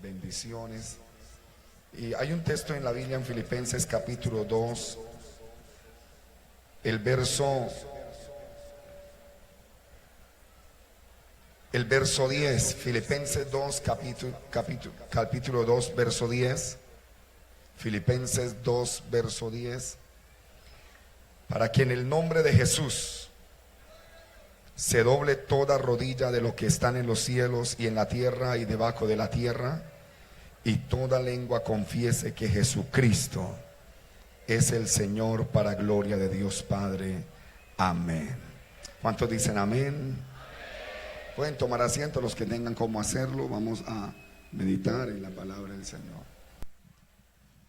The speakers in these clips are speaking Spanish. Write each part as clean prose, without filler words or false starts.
bendiciones. Y hay un texto en la Biblia en Filipenses capítulo 2, el verso 10, Filipenses 2, capítulo 2, verso 10, Filipenses 2, verso 10, para que en el nombre de Jesús se doble toda rodilla de lo que están en los cielos y en la tierra y debajo de la tierra, y toda lengua confiese que Jesucristo es el Señor, para gloria de Dios Padre. Amén. ¿Cuántos dicen amén? Pueden tomar asiento los que tengan cómo hacerlo. Vamos a meditar en la palabra del Señor.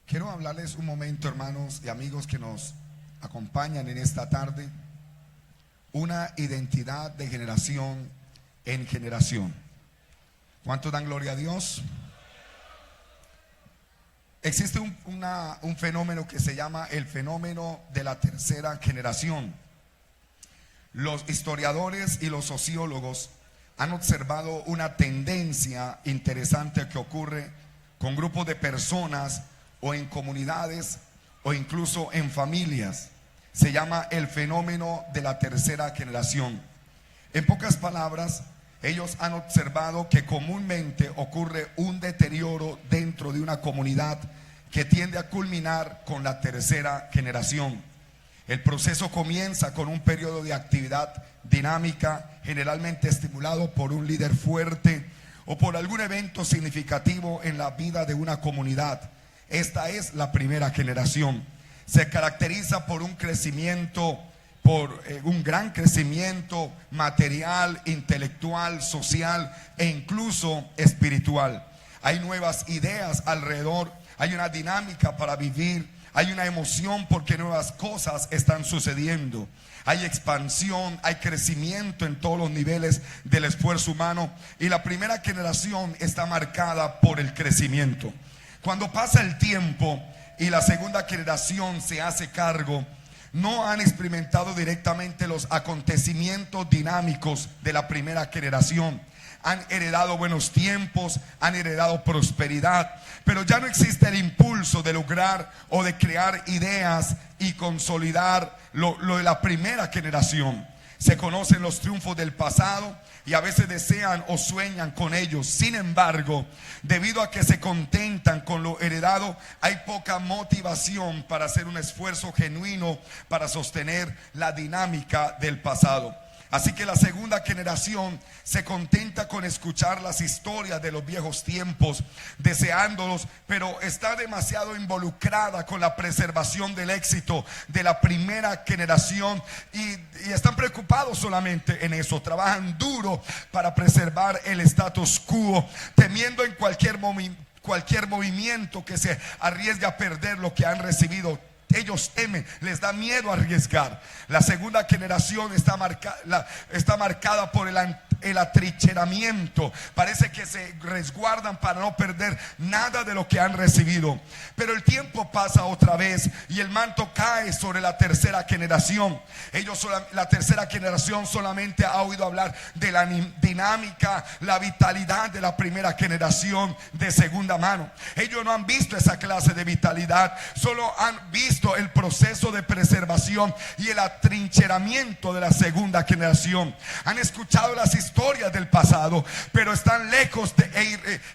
Quiero hablarles un momento, hermanos y amigos que nos acompañan en esta tarde, una identidad de generación en generación. ¿Cuántos dan gloria a Dios? Existe un fenómeno que se llama el fenómeno de la tercera generación. Los historiadores y los sociólogos han observado una tendencia interesante que ocurre con grupos de personas o en comunidades o incluso en familias. Se llama el fenómeno de la tercera generación. En pocas palabras, ellos han observado que comúnmente ocurre un deterioro dentro de una comunidad que tiende a culminar con la tercera generación. El proceso comienza con un periodo de actividad dinámica, generalmente estimulado por un líder fuerte o por algún evento significativo en la vida de una comunidad. Esta es la primera generación. Se caracteriza por un crecimiento, un gran crecimiento material, intelectual, social e incluso espiritual. Hay nuevas ideas alrededor, hay una dinámica para vivir, hay una emoción porque nuevas cosas están sucediendo. Hay expansión, hay crecimiento en todos los niveles del esfuerzo humano, y la primera generación está marcada por el crecimiento. Cuando pasa el tiempo y la segunda generación se hace cargo, no han experimentado directamente los acontecimientos dinámicos de la primera generación. Han heredado buenos tiempos, han heredado prosperidad, pero ya no existe el impulso de lograr o de crear ideas y consolidar lo de la primera generación. Se conocen los triunfos del pasado y a veces desean o sueñan con ellos. Sin embargo, debido a que se contentan con lo heredado, hay poca motivación para hacer un esfuerzo genuino para sostener la dinámica del pasado. Así que la segunda generación se contenta con escuchar las historias de los viejos tiempos, deseándolos, pero está demasiado involucrada con la preservación del éxito de la primera generación y están preocupados solamente en eso. Trabajan duro para preservar el status quo, temiendo en cualquier movimiento que se arriesgue a perder lo que han recibido. Ellos temen, les da miedo arriesgar. La segunda generación está marcada por el atrincheramiento. Parece que se resguardan para no perder nada de lo que han recibido. Pero el tiempo pasa otra vez y el manto cae sobre la tercera generación. La tercera generación solamente ha oído hablar de la dinámica, la vitalidad de la primera generación de segunda mano. Ellos no han visto esa clase de vitalidad, solo han visto el proceso de preservación y el atrincheramiento de la segunda generación. Han escuchado las historias del pasado, pero están lejos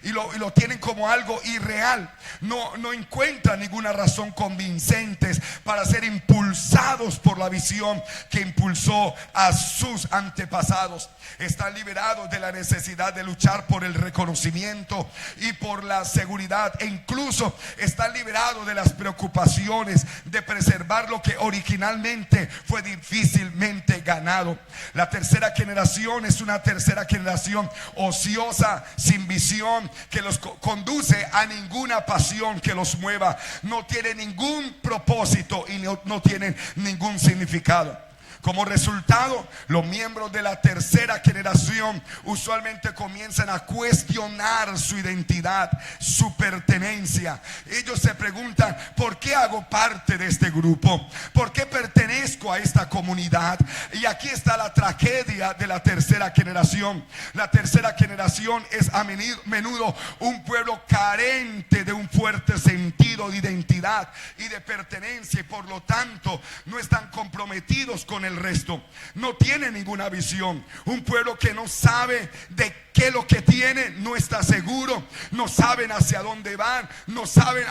y lo tienen como algo irreal. No encuentran ninguna razón convincente para ser impulsados por la visión que impulsó a sus antepasados. Están liberados de la necesidad de luchar por el reconocimiento y por la seguridad, e incluso están liberados de las preocupaciones de preservar lo que originalmente fue difícilmente ganado. La tercera generación es una tercera generación ociosa, sin visión, que los conduce a ninguna pasión que los mueva. No tiene ningún propósito y no tienen ningún significado. Como resultado, los miembros de la tercera generación usualmente comienzan a cuestionar su identidad, su pertenencia. Ellos se preguntan: ¿por qué hago parte de este grupo? ¿Por qué pertenezco a esta comunidad? Y aquí está la tragedia de la tercera generación. La tercera generación es a menudo un pueblo carente de un fuerte sentido de identidad y de pertenencia, y por lo tanto no están comprometidos con el resto, no tiene ninguna visión. Un pueblo que no sabe de qué lo que tiene, no está seguro, no saben hacia dónde van, no saben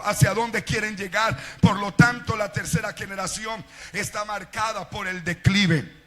hacia dónde quieren llegar. Por lo tanto, la tercera generación está marcada por el declive.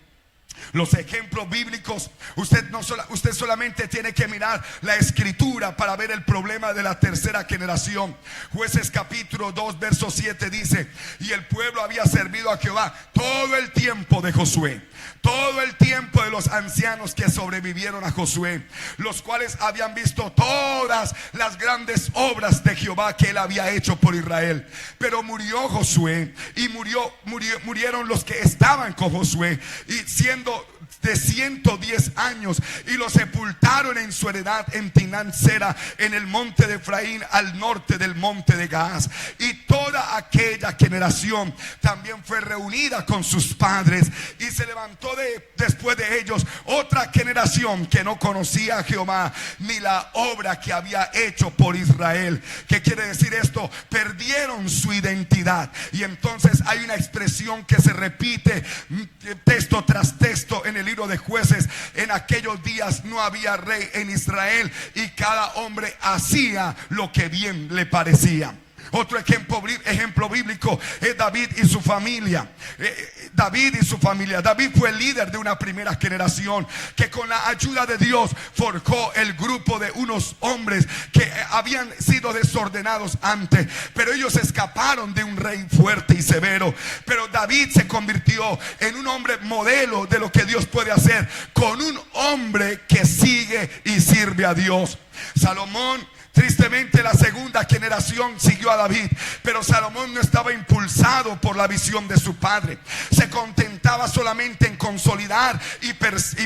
Los ejemplos bíblicos, usted solamente tiene que mirar la escritura para ver el problema de la tercera generación. Jueces capítulo 2 verso 7 dice: y el pueblo había servido a Jehová todo el tiempo de Josué, todo el tiempo de los ancianos que sobrevivieron a Josué, los cuales habían visto todas las grandes obras de Jehová que él había hecho por Israel. Pero murió Josué y murieron los que estaban con Josué, y siendo de 110 años, y lo sepultaron en su heredad en Tinán-Sera, en el monte de Efraín, al norte del monte de Gaas. Y toda aquella generación también fue reunida con sus padres, y se levantó después de ellos otra generación que no conocía a Jehová ni la obra que había hecho por Israel. ¿Qué quiere decir esto? Perdieron su identidad. Y entonces hay una expresión que se repite texto tras texto en el libro de Jueces: en aquellos días no había rey en Israel, y cada hombre hacía lo que bien le parecía. Otro ejemplo bíblico es David y su familia. David fue el líder de una primera generación que, con la ayuda de Dios, forjó el grupo de unos hombres que habían sido desordenados antes, pero ellos escaparon de un rey fuerte y severo. Pero David se convirtió en un hombre modelo de lo que Dios puede hacer con un hombre que sigue y sirve a Dios. Salomón, tristemente, la segunda generación siguió a David, pero Salomón no estaba impulsado por la visión de su padre. Se contentaba solamente en consolidar y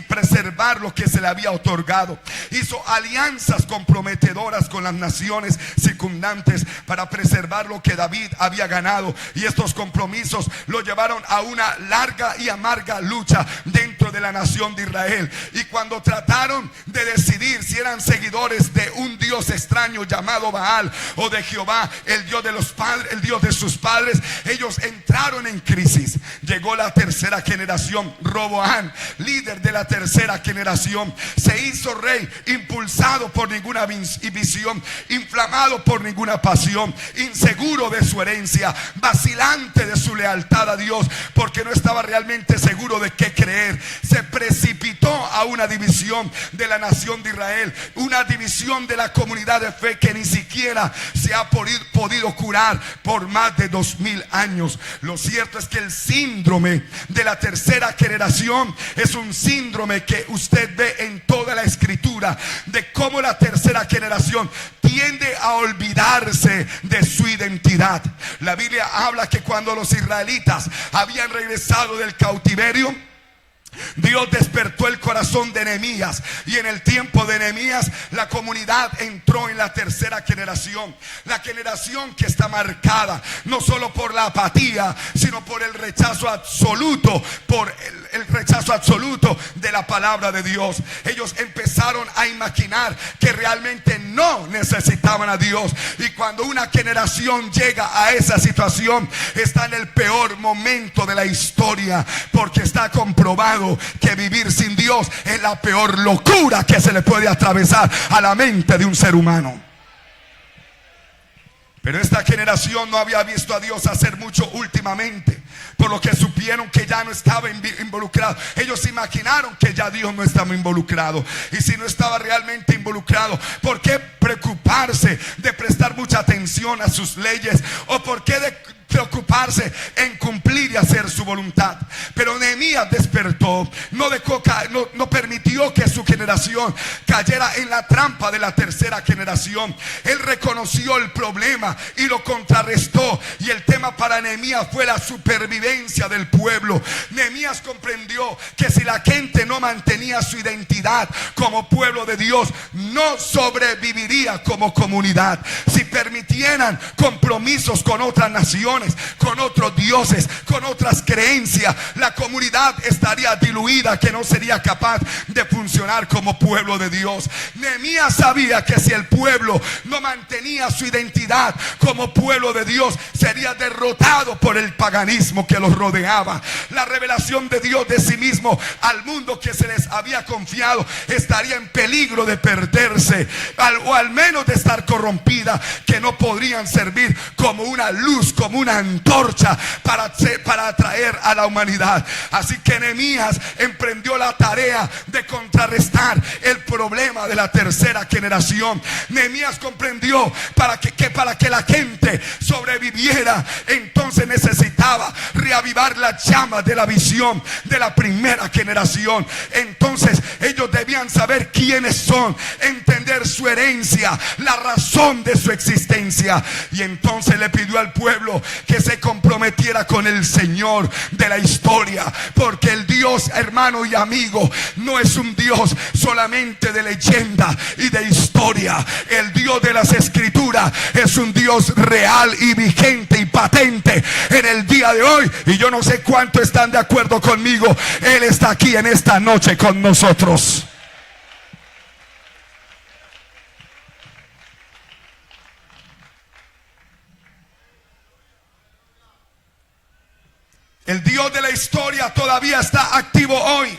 preservar lo que se le había otorgado. Hizo alianzas comprometedoras con las naciones circundantes para preservar lo que David había ganado, y estos compromisos lo llevaron a una larga y amarga lucha dentro de la nación de Israel. Y cuando trataron de decidir si eran seguidores de un Dios extraño llamado Baal, o de Jehová, el Dios de los padres, el Dios de sus padres, ellos entraron en crisis. Llegó la tercera generación. Roboam, líder de la tercera generación, se hizo rey impulsado por ninguna visión, inflamado por ninguna pasión, inseguro de su herencia, vacilante de su lealtad a Dios, porque no estaba realmente seguro de qué creer. Se precipitó a una división de la nación de Israel, una división de la comunidad de fe que ni siquiera se ha podido curar por más de 2000 años. Lo cierto es que el síndrome de la tercera generación es un síndrome que usted ve en toda la escritura, de cómo la tercera generación tiende a olvidarse de su identidad. La Biblia habla que cuando los israelitas habían regresado del cautiverio, Dios despertó el corazón de Nehemías, y en el tiempo de Nehemías la comunidad entró en la tercera generación. La generación que está marcada no solo por la apatía, sino por el rechazo absoluto, por el rechazo absoluto de la palabra de Dios. Ellos empezaron a imaginar que realmente no necesitaban a Dios, y cuando una generación llega a esa situación, está en el peor momento de la historia, porque está comprobado que vivir sin Dios es la peor locura que se le puede atravesar a la mente de un ser humano. Pero esta generación no había visto a Dios hacer mucho últimamente, por lo que supieron que ya no estaba involucrado. Ellos imaginaron que ya Dios no estaba involucrado, y si no estaba realmente involucrado, ¿por qué preocuparse de prestar mucha atención a sus leyes? ¿O por qué preocuparse en cumplir y hacer su voluntad? Pero Nehemías despertó, no permitió que su generación generación cayera en la trampa de la tercera generación. Él reconoció el problema y lo contrarrestó, y el tema para Nehemías fue la supervivencia del pueblo. Nehemías comprendió que si la gente no mantenía su identidad como pueblo de Dios, no sobreviviría como comunidad. Si permitieran compromisos con otras naciones, con otros dioses, con otras creencias, la comunidad estaría diluida, que no sería capaz de funcionar como pueblo de Dios. Nehemías sabía que si el pueblo no mantenía su identidad como pueblo de Dios, sería derrotado por el paganismo que los rodeaba. La revelación de Dios de sí mismo al mundo que se les había confiado estaría en peligro de perderse, o al menos de estar corrompida, que no podrían servir como una luz, como una antorcha para atraer a la humanidad. Así que Nehemías emprendió la tarea de contrarrestar el problema de la tercera generación. Nehemías comprendió para que la gente sobreviviera, entonces necesitaba reavivar la llama de la visión de la primera generación. Entonces ellos debían saber quiénes son, entender su herencia, la razón de su existencia. Y entonces le pidió al pueblo que se comprometiera con el Señor de la historia, porque el Dios, hermano y amigo, no es un Dios solamente de leyenda y de historia. El Dios de las Escrituras es un Dios real y vigente y patente en el día de hoy. Y yo no sé cuánto están de acuerdo conmigo. Él está aquí en esta noche con nosotros. El Dios de la historia todavía está activo hoy,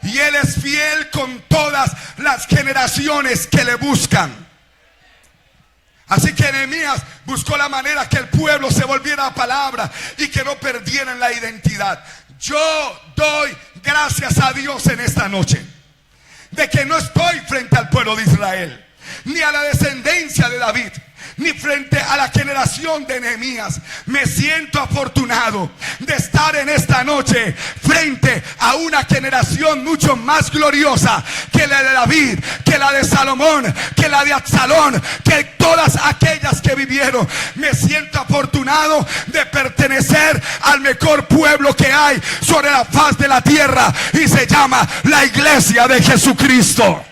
y Él es fiel con todas las generaciones que le buscan. Así que Nehemías buscó la manera que el pueblo se volviera a palabra y que no perdieran la identidad. Yo doy gracias a Dios en esta noche de que no estoy frente al pueblo de Israel, ni a la descendencia de David, ni frente a la generación de Nehemías. Me siento afortunado de estar en esta noche frente a una generación mucho más gloriosa que la de David, que la de Salomón, que la de Absalón, que todas aquellas que vivieron. Me siento afortunado de pertenecer al mejor pueblo que hay sobre la faz de la tierra, y se llama la Iglesia de Jesucristo.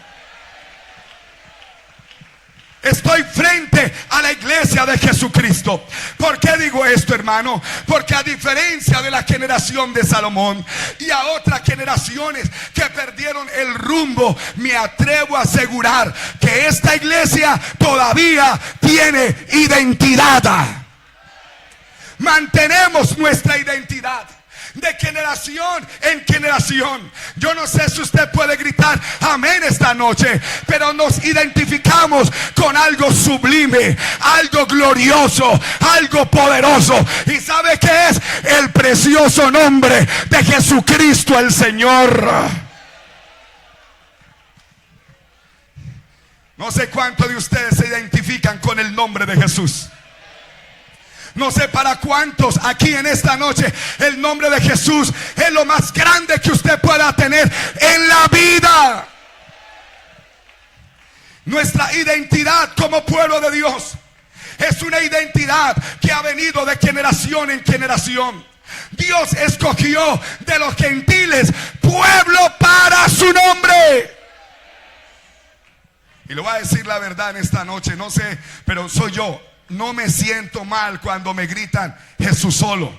Estoy frente a la Iglesia de Jesucristo. ¿Por qué digo esto, hermano? Porque a diferencia de la generación de Salomón y a otras generaciones que perdieron el rumbo, me atrevo a asegurar que esta iglesia todavía tiene identidad. Mantenemos nuestra identidad de generación en generación. Yo no sé si usted puede gritar amén esta noche, pero nos identificamos con algo sublime, algo glorioso, algo poderoso. ¿Y sabe qué es? El precioso nombre de Jesucristo el Señor. No sé cuántos de ustedes se identifican con el nombre de Jesús. No sé para cuántos aquí en esta noche el nombre de Jesús es lo más grande que usted pueda tener en la vida. Nuestra identidad como pueblo de Dios es una identidad que ha venido de generación en generación. Dios escogió de los gentiles pueblo para su nombre. Y le voy a decir la verdad en esta noche, no sé, pero soy yo. No me siento mal cuando me gritan Jesús solo.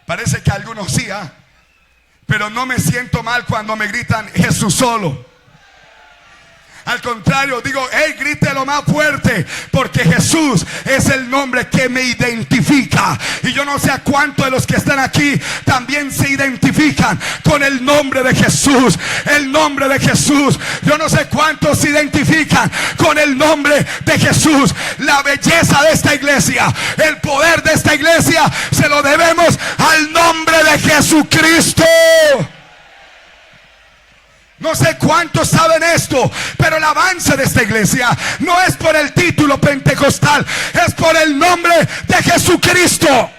Parece que algunos sí, pero no me siento mal cuando me gritan Jesús solo. Al contrario, digo, hey, grítelo más fuerte, porque Jesús es el nombre que me identifica. Y yo no sé a cuántos de los que están aquí también se identifican con el nombre de Jesús. El nombre de Jesús. Yo no sé cuántos se identifican con el nombre de Jesús. La belleza de esta iglesia, el poder de esta iglesia, se lo debemos al nombre de Jesucristo. No sé cuántos saben esto, pero el avance de esta iglesia no es por el título pentecostal, es por el nombre de Jesucristo.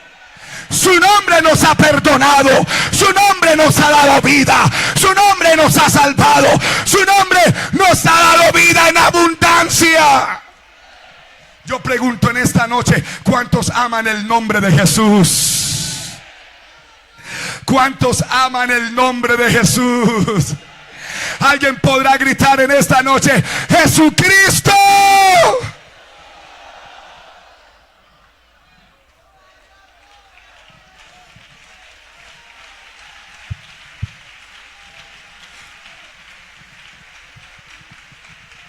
Su nombre nos ha perdonado, su nombre nos ha dado vida, su nombre nos ha salvado, su nombre nos ha dado vida en abundancia. Yo pregunto en esta noche, ¿cuántos aman el nombre de Jesús? ¿Cuántos aman el nombre de Jesús? Alguien podrá gritar en esta noche: ¡Jesucristo!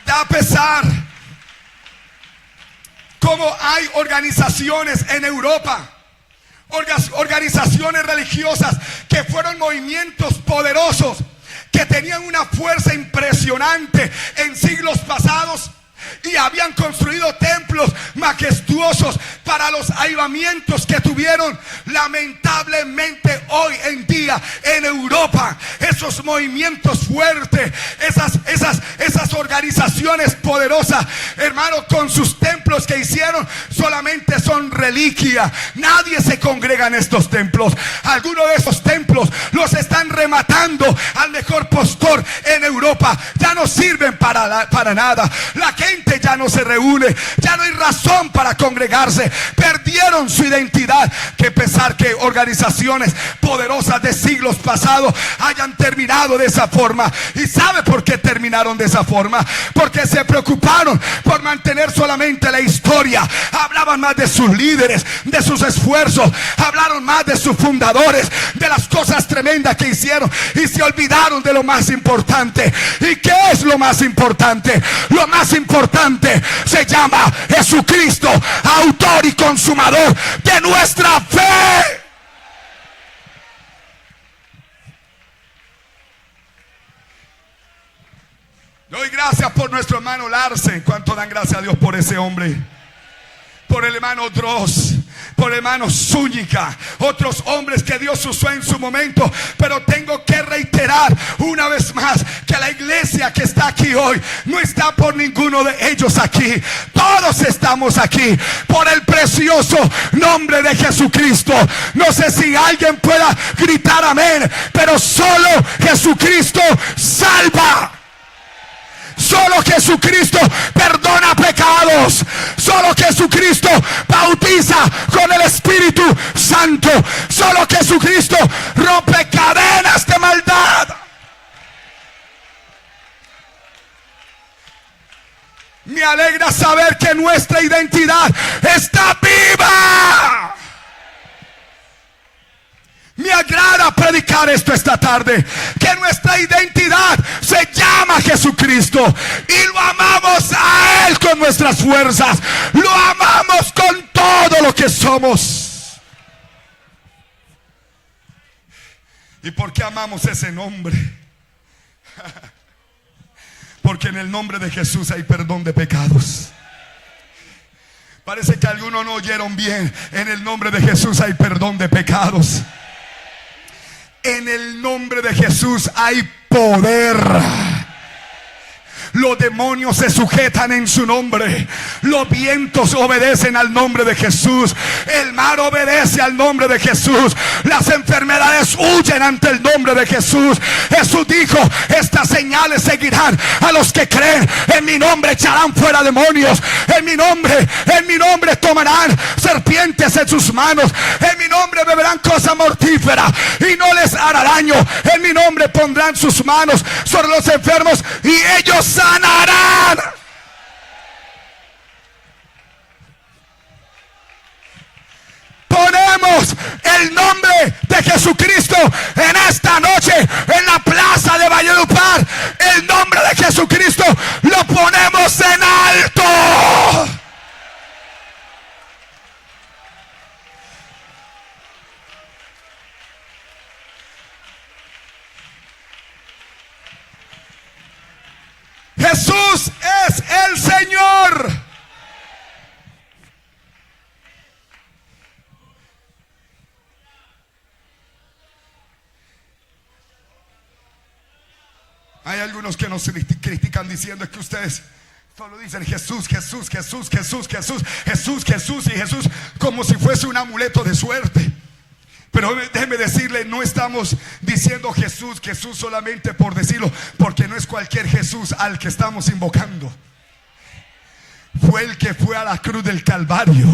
Da pesar cómo hay organizaciones en Europa, organizaciones religiosas que fueron movimientos poderosos, que tenían una fuerza impresionante en siglos pasados y habían construido templos majestuosos para los avivamientos que tuvieron. Lamentablemente hoy en día en Europa, esos movimientos fuertes, esas organizaciones poderosas, hermano, con sus templos que hicieron, solamente son reliquia. Nadie se congrega en estos templos. Algunos de esos templos los están rematando al mejor postor en Europa. Ya no sirven para nada. La gente ya no se reúne, ya no hay razón para congregarse. Perdieron su identidad. Que pesar que organizaciones poderosas de siglos pasados hayan terminado de esa forma. ¿Y sabe por qué terminaron de esa forma? Porque se preocuparon por mantener solamente la historia. Hablaban más de sus líderes, de sus esfuerzos, hablaron más de sus fundadores, de las cosas tremendas que hicieron, y se olvidaron de lo más importante. ¿Y qué es lo más importante? Lo más importante se llama Jesucristo, autor y consumador de nuestra fe. Doy gracias por nuestro hermano Larsen. ¿Cuánto dan gracias a Dios por ese hombre? Por el hermano Dross, por el hermano Zúñiga, otros hombres que Dios usó en su momento. Pero tengo que reiterar una vez más que la iglesia que está aquí hoy no está por ninguno de ellos aquí. Todos estamos aquí por el precioso nombre de Jesucristo. No sé si alguien pueda gritar amén, pero solo Jesucristo salva. Solo Jesucristo perdona pecados. Solo Jesucristo bautiza con el Espíritu Santo. Solo Jesucristo rompe cadenas de maldad. Me alegra saber que nuestra identidad está viva. Me agrada predicar esto esta tarde, que nuestra identidad se llama Jesucristo y lo amamos a Él con nuestras fuerzas, lo amamos con todo lo que somos. ¿Y por qué amamos ese nombre? Porque en el nombre de Jesús hay perdón de pecados. Parece que algunos no oyeron bien. En el nombre de Jesús hay perdón de pecados. En el nombre de Jesús hay poder. Los demonios se sujetan en su nombre. Los vientos obedecen al nombre de Jesús. El mar obedece al nombre de Jesús. Las enfermedades huyen ante el nombre de Jesús. Jesús dijo: estas señales seguirán a los que creen. En mi nombre echarán fuera demonios. En mi nombre tomarán serpientes en sus manos. En mi nombre beberán cosa mortífera y no les hará daño. En mi nombre pondrán sus manos sobre los enfermos y ellos sanarán. Ponemos el nombre de Jesucristo en esta noche en la plaza de Valledupar. El nombre de Jesucristo lo ponemos en alto. Jesús es el Señor. Hay algunos que nos critican diciendo que ustedes solo dicen Jesús, Jesús, Jesús, Jesús, Jesús, Jesús, Jesús y Jesús, como si fuese un amuleto de suerte. Pero déjeme decirle, no estamos diciendo Jesús, Jesús solamente por decirlo, porque no es cualquier Jesús al que estamos invocando. Fue el que fue a la cruz del Calvario,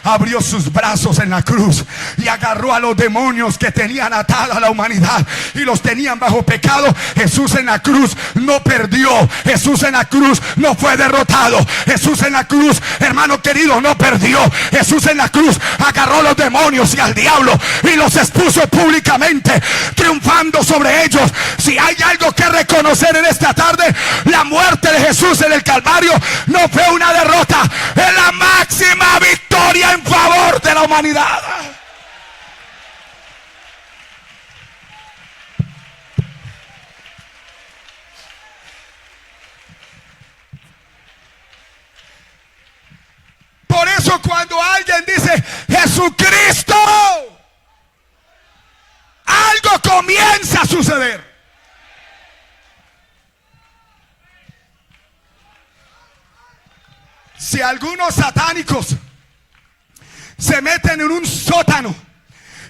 abrió sus brazos en la cruz y agarró a los demonios que tenían atada a la humanidad y los tenían bajo pecado. Jesús en la cruz no perdió. Jesús en la cruz no fue derrotado. Jesús en la cruz, hermano querido, no perdió. Jesús en la cruz agarró a los demonios y al diablo y los expuso públicamente, triunfando sobre ellos. Si hay algo que reconocer en esta tarde, la muerte de Jesús en el Calvario no fue una derrota, es la máxima victoria en favor de la humanidad. Por eso cuando alguien dice Jesucristo, algo comienza a suceder. Si algunos satánicos se meten en un sótano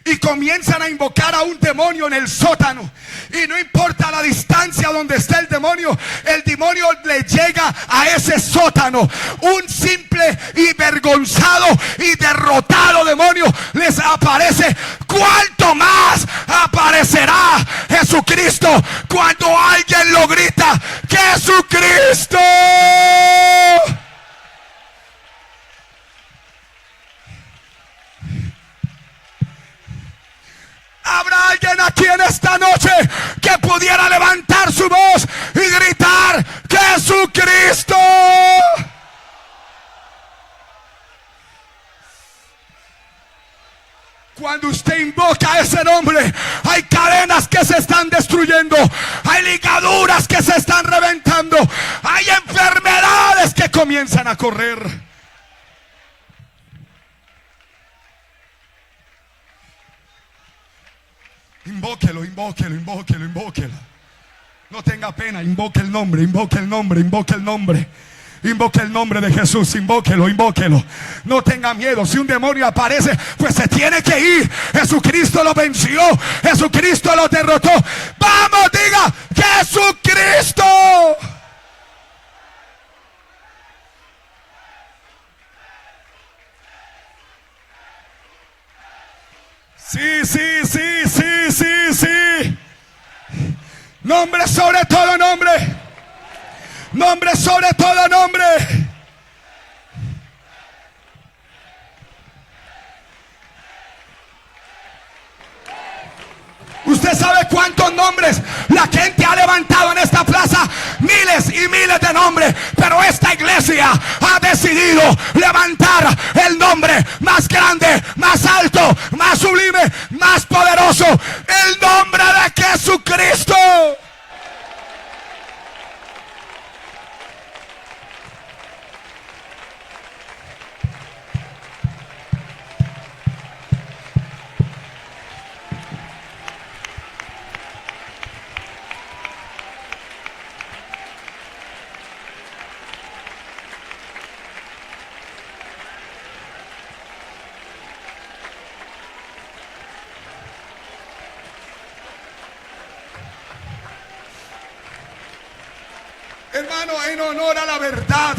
y comienzan a invocar a un demonio en el sótano, y no importa la distancia donde esté el demonio le llega a ese sótano. Un simple y vergonzado y derrotado demonio les aparece. ¿Cuánto más aparecerá Jesucristo cuando alguien lo grita? ¡Jesucristo! ¿Habrá alguien aquí en esta noche que pudiera levantar su voz y gritar Jesucristo? Cuando usted invoca ese nombre, hay cadenas que se están destruyendo, hay ligaduras que se están reventando, hay enfermedades que comienzan a correr. Invóquelo, invóquelo, invóquelo, invóquelo. No tenga pena, invoque el nombre, invoque el nombre, invoque el nombre. Invoque el nombre de Jesús, invóquelo, invóquelo. No tenga miedo, si un demonio aparece, pues se tiene que ir. Jesucristo lo venció, Jesucristo lo derrotó. Vamos, diga, Jesucristo. Sí, sí, sí, sí, sí, sí. Nombre sobre todo nombre. Nombre sobre todo nombre. Usted sabe cuántos nombres la gente ha levantado en esta plaza. Miles y miles de nombres. Pero esta iglesia ha decidido levantar el nombre más grande, más alto, más sublime, más poderoso. El nombre de Jesucristo. Hermano, en honor a la verdad,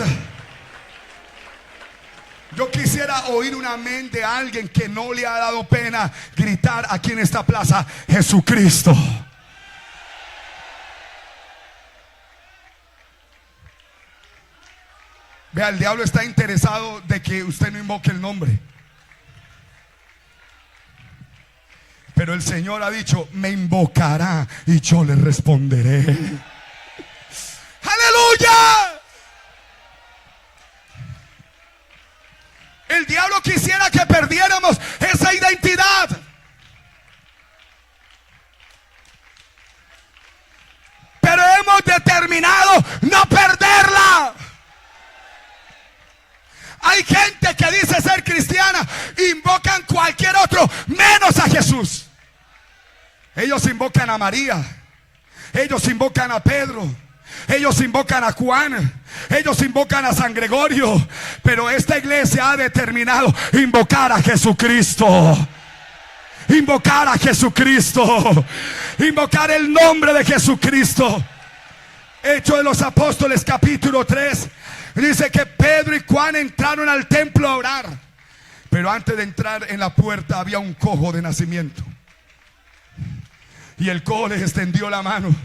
yo quisiera oír un amén de alguien que no le ha dado pena gritar aquí en esta plaza, Jesucristo. Vea, el diablo está interesado de que usted no invoque el nombre. Pero el Señor ha dicho, me invocará y yo le responderé. ¡Aleluya! El diablo quisiera que perdiéramos esa identidad. Pero hemos determinado no perderla. Hay gente que dice ser cristiana, invocan cualquier otro menos a Jesús. Ellos invocan a María, ellos invocan a Pedro, ellos invocan a Juan, ellos invocan a San Gregorio, pero esta iglesia ha determinado invocar a Jesucristo. invocar a Jesucristo, invocar el nombre de Jesucristo. Hechos de los Apóstoles capítulo 3 dice que Pedro y Juan entraron al templo a orar, pero antes de entrar en la puerta había un cojo de nacimiento, y el cojo les extendió la mano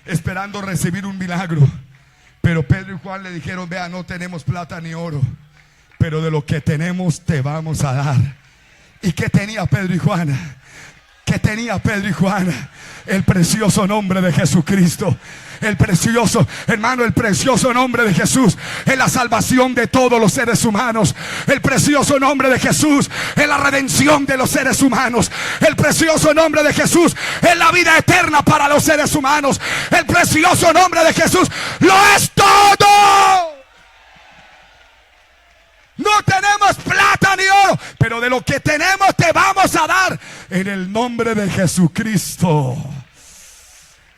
esperando recibir un milagro. Pero Pedro y Juan le dijeron: vea, no tenemos plata ni oro, pero de lo que tenemos te vamos a dar. ¿Y qué tenía Pedro y Juan? ¿Qué tenía Pedro y Juan? El precioso nombre de Jesucristo. El precioso, hermano, el precioso nombre de Jesús es la salvación de todos los seres humanos. El precioso nombre de Jesús es la redención de los seres humanos. El precioso nombre de Jesús es la vida eterna para los seres humanos. El precioso nombre de Jesús lo es todo. No tenemos plata ni oro, pero de lo que tenemos te vamos a dar. En el nombre de Jesucristo.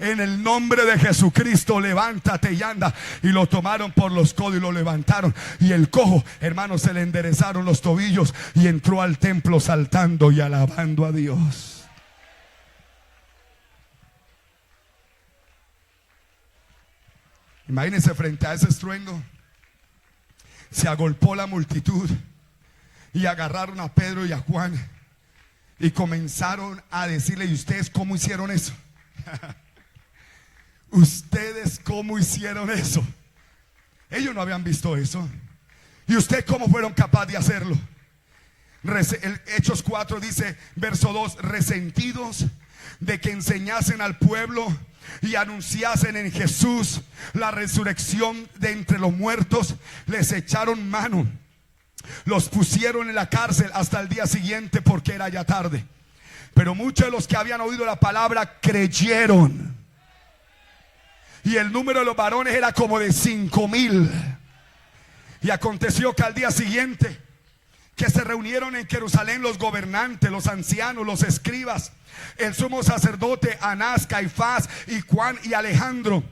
En el nombre de Jesucristo, levántate y anda. Y lo tomaron por los codos y lo levantaron. Y el cojo, hermanos, se le enderezaron los tobillos y entró al templo saltando y alabando a Dios. Imagínense, frente a ese estruendo se agolpó la multitud y agarraron a Pedro y a Juan y comenzaron a decirle: ¿y ustedes cómo hicieron eso? ¿Ustedes cómo hicieron eso? Ellos no habían visto eso. ¿Y ustedes cómo fueron capaces de hacerlo? Hechos 4 dice, verso 2: resentidos de que enseñasen al pueblo y anunciasen en Jesús la resurrección de entre los muertos, les echaron mano, los pusieron en la cárcel hasta el día siguiente, porque era ya tarde. Pero muchos de los que habían oído la palabra creyeron, y el número de los varones era como de 5,000. Y aconteció que al día siguiente que se reunieron en Jerusalén los gobernantes, los ancianos, los escribas, el sumo sacerdote Anás, Caifás y Juan y Alejandro,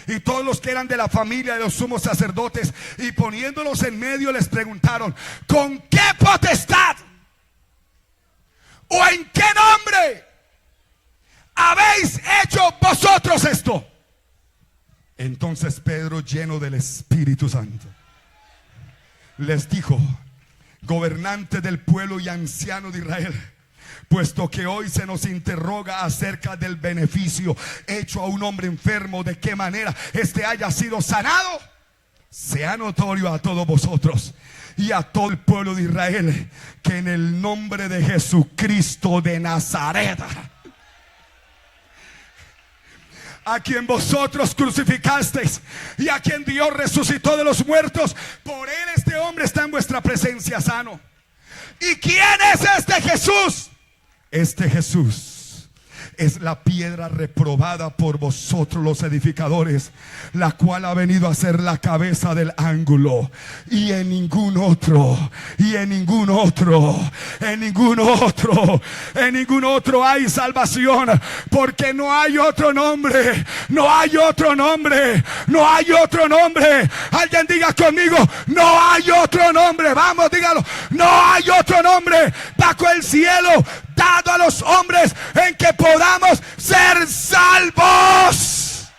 y todos los que eran de la familia de los sumos sacerdotes, y poniéndolos en medio les preguntaron: ¿con qué potestad o en qué nombre habéis hecho vosotros esto? Entonces Pedro, lleno del Espíritu Santo, les dijo: gobernantes del pueblo y ancianos de Israel, puesto que hoy se nos interroga acerca del beneficio hecho a un hombre enfermo, de qué manera éste haya sido sanado, sea notorio a todos vosotros y a todo el pueblo de Israel que en el nombre de Jesucristo de Nazaret, a quien vosotros crucificasteis y a quien Dios resucitó de los muertos, por él este hombre está en vuestra presencia sano. ¿Y quién es este Jesús? Este Jesús es la piedra reprobada por vosotros los edificadores, la cual ha venido a ser la cabeza del ángulo. Y en ningún otro, en ningún otro hay salvación, porque no hay otro nombre, no hay otro nombre, no hay otro nombre. Alguien diga conmigo: no hay otro nombre. Vamos, dígalo: no hay otro nombre bajo el cielo dado a los hombres en que podamos ser salvos.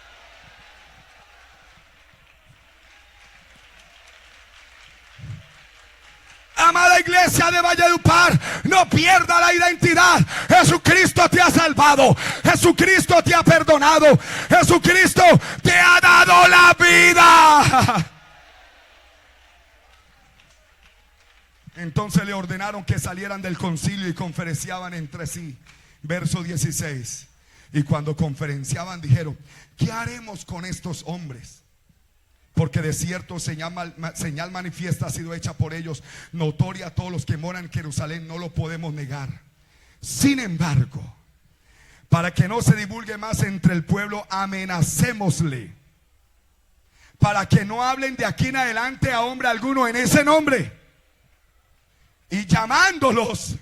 Amada iglesia de Valledupar, no pierda la identidad. Jesucristo te ha salvado, Jesucristo te ha perdonado, Jesucristo te ha dado la vida. Entonces le ordenaron que salieran del concilio y conferenciaban entre sí. Verso 16: y cuando conferenciaban dijeron: ¿qué haremos con estos hombres? Porque de cierto señal manifiesta ha sido hecha por ellos, notoria a todos los que moran en Jerusalén, no lo podemos negar. Sin embargo, para que no se divulgue más entre el pueblo, amenacémosle, para que no hablen de aquí en adelante a hombre alguno en ese nombre. Y llamándolos,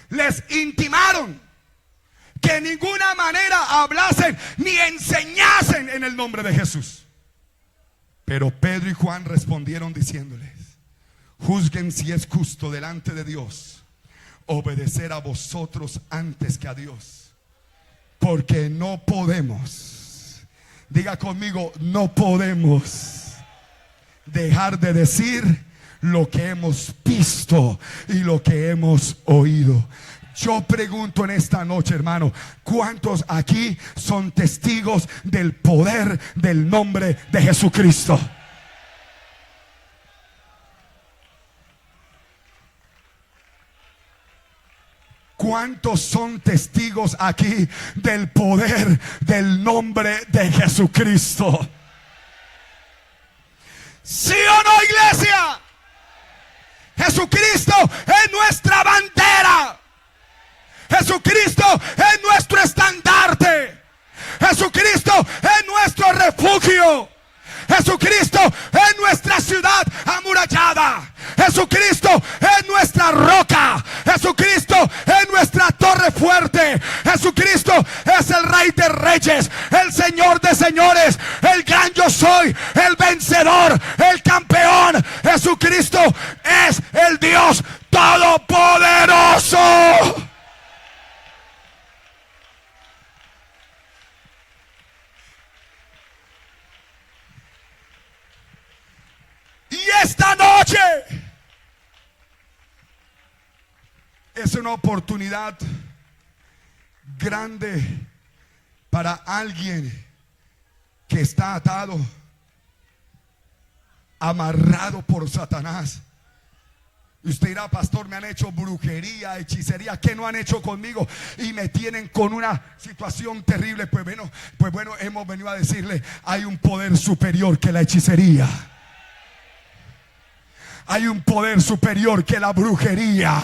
les intimaron que en ninguna manera hablasen ni enseñasen en el nombre de Jesús. Pero Pedro y Juan respondieron diciéndoles: juzguen si es justo delante de Dios obedecer a vosotros antes que a Dios. Porque no podemos, diga conmigo, no podemos dejar de decir lo que hemos visto y lo que hemos oído. Yo pregunto en esta noche, hermano, ¿cuántos aquí son testigos del poder del nombre de Jesucristo? ¿Cuántos son testigos aquí del poder del nombre de Jesucristo? ¿Sí o no, iglesia? Jesucristo es nuestra bandera. Jesucristo es nuestro estandarte. Jesucristo es nuestro refugio. Jesucristo es nuestra ciudad amurallada. Jesucristo es nuestra roca. Jesucristo es nuestra torre fuerte. Jesucristo es el Rey de Reyes, el Señor de Señores, el gran yo soy, el vencedor, el campeón. Jesucristo es el Dios todopoderoso. Y esta noche es una oportunidad grande para alguien que está atado, amarrado por Satanás. Y usted dirá, pastor, me han hecho brujería, hechicería, ¿qué no han hecho conmigo? Y me tienen con una situación terrible. Pues bueno, hemos venido a decirle, hay un poder superior que la hechicería. Hay un poder superior que la brujería.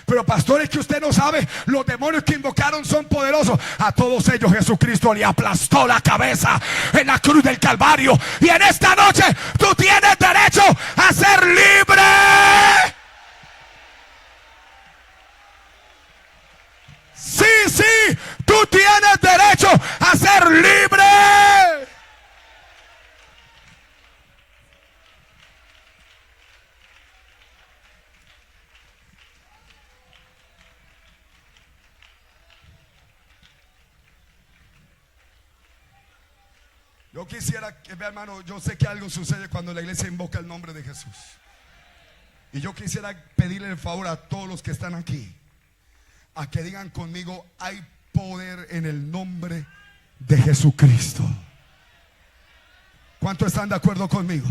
Pero pastor, es que usted no sabe, los demonios que invocaron son poderosos. A todos ellos Jesucristo le aplastó la cabeza en la cruz del Calvario. Y en esta noche tú tienes derecho a ser libre. Sí, tú tienes derecho a ser libre. Yo quisiera que, vea, hermano, yo sé que algo sucede cuando la iglesia invoca el nombre de Jesús. Y yo quisiera pedirle el favor a todos los que están aquí, a que digan conmigo, hay poder en el nombre de Jesucristo. ¿Cuántos están de acuerdo conmigo?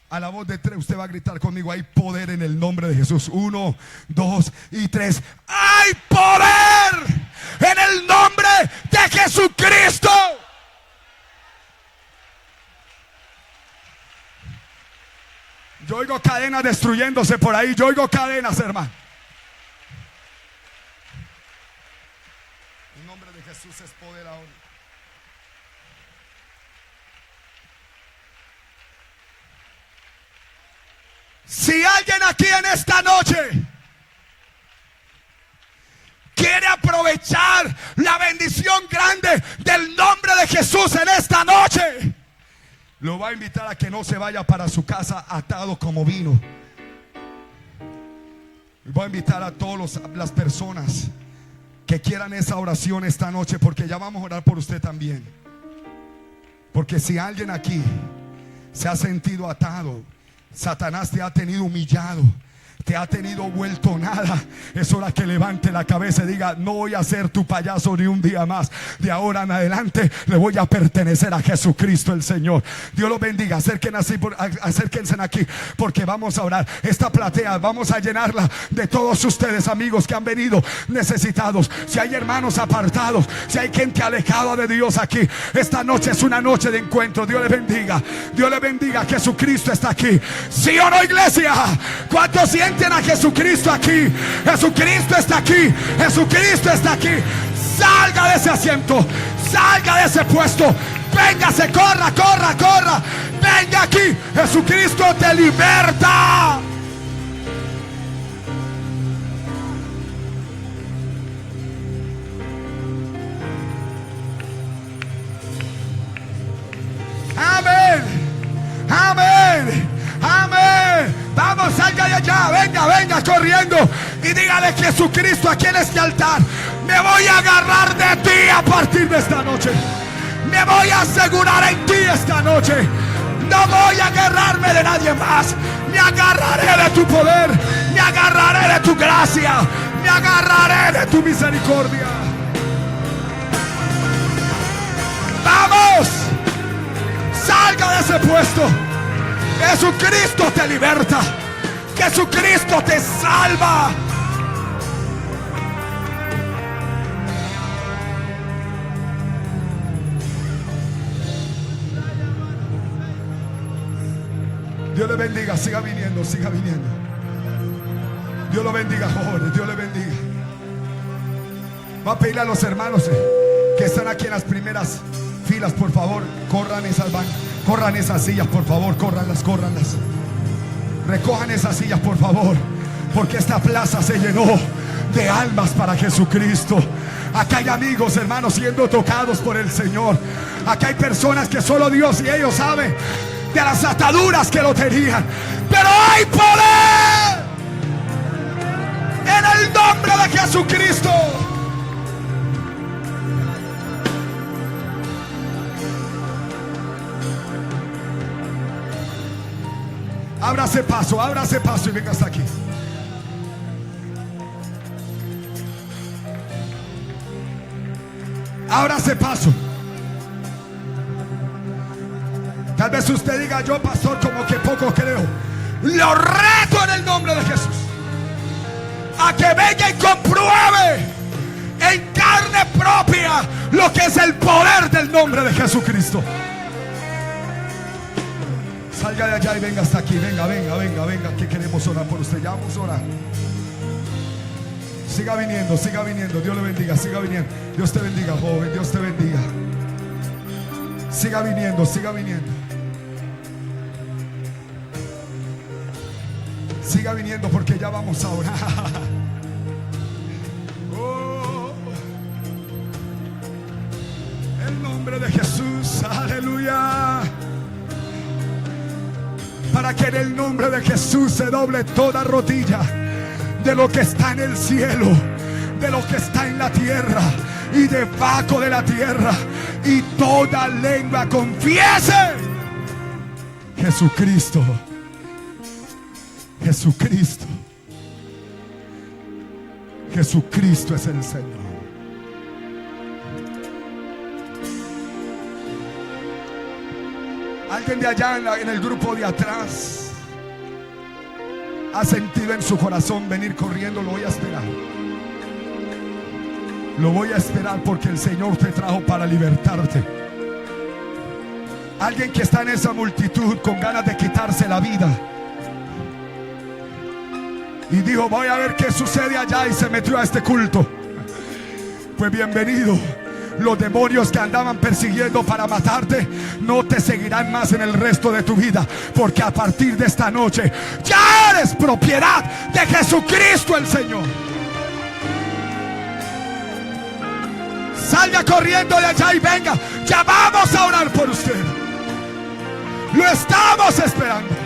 A la voz de 3 usted va a gritar conmigo, hay poder en el nombre de Jesús. 1, 2 y 3. Hay poder en el nombre de Jesucristo. Yo oigo cadenas destruyéndose por ahí. Yo oigo cadenas, hermano. El nombre de Jesús es poder ahora. Si alguien aquí en esta noche quiere aprovechar la bendición grande del nombre de Jesús en esta noche, lo va a invitar a que no se vaya para su casa atado como vino. Voy a invitar a todas las personas que quieran esa oración esta noche, porque ya vamos a orar por usted también. Porque si alguien aquí se ha sentido atado, Satanás te ha tenido humillado, te ha tenido vuelto nada, es hora que levante la cabeza y diga, no voy a ser tu payaso ni un día más. De ahora en adelante le voy a pertenecer a Jesucristo el Señor. Dios los bendiga. Acérquense aquí, porque vamos a orar. Esta platea vamos a llenarla de todos ustedes, amigos que han venido necesitados. Si hay hermanos apartados, si hay gente alejada de Dios aquí, esta noche es una noche de encuentro. Dios les bendiga. Dios les bendiga. Jesucristo está aquí. ¿Sí o no, iglesia? ¿Cuántos sienten a Jesucristo aquí? Jesucristo está aquí. Jesucristo está aquí. Salga de ese asiento, salga de ese puesto, véngase, corra, corra, corra, venga aquí. Jesucristo te liberta. Amén, amén, amén. Vamos, salga de allá, venga, venga Salga corriendo y dígale: Jesucristo, aquí en este altar me voy a agarrar de ti a partir de esta noche. Me voy a asegurar en ti esta noche. No voy a agarrarme de nadie más. Me agarraré de tu poder. Me agarraré de tu gracia. Me agarraré de tu misericordia. ¡Vamos! Salga de ese puesto. Jesucristo te liberta. Jesucristo te salva. Dios le bendiga, siga viniendo, siga viniendo. Dios lo bendiga, jóvenes, Dios le bendiga. Va a pedirle a los hermanos que están aquí en las primeras filas, por favor, corran esas bancas, corran esas sillas, por favor, córranlas. Recojan esas sillas, por favor, porque esta plaza se llenó de almas para Jesucristo. Acá hay amigos, hermanos, siendo tocados por el Señor. Acá hay personas que solo Dios y ellos saben de las ataduras que lo tenían. Pero hay poder en el nombre de Jesucristo. Ábrase paso y venga hasta aquí. Ábrase paso. Tal vez usted diga: yo, pastor, como que poco creo. Lo reto en el nombre de Jesús a que venga y compruebe en carne propia lo que es el poder del nombre de Jesucristo. Salga de allá y venga hasta aquí. Venga, que queremos orar por usted. Ya vamos a orar. Siga viniendo. Dios le bendiga, siga viniendo. Dios te bendiga, joven, Dios te bendiga. Siga viniendo. Siga viniendo porque ya vamos a orar. Oh, el nombre de Jesús, aleluya. Para que en el nombre de Jesús se doble toda rodilla de lo que está en el cielo, de lo que está en la tierra y debajo de la tierra, y toda lengua confiese: Jesucristo es el Señor. Alguien de allá en el grupo de atrás ha sentido en su corazón venir corriendo. Lo voy a esperar porque el Señor te trajo para libertarte. Alguien que está en esa multitud con ganas de quitarse la vida y dijo: voy a ver qué sucede allá, y se metió a este culto. Pues bienvenido. Los demonios que andaban persiguiendo para matarte no te seguirán más en el resto de tu vida, porque a partir de esta noche ya eres propiedad de Jesucristo el Señor. Salga corriendo de allá y venga. Ya vamos a orar por usted. Lo estamos esperando.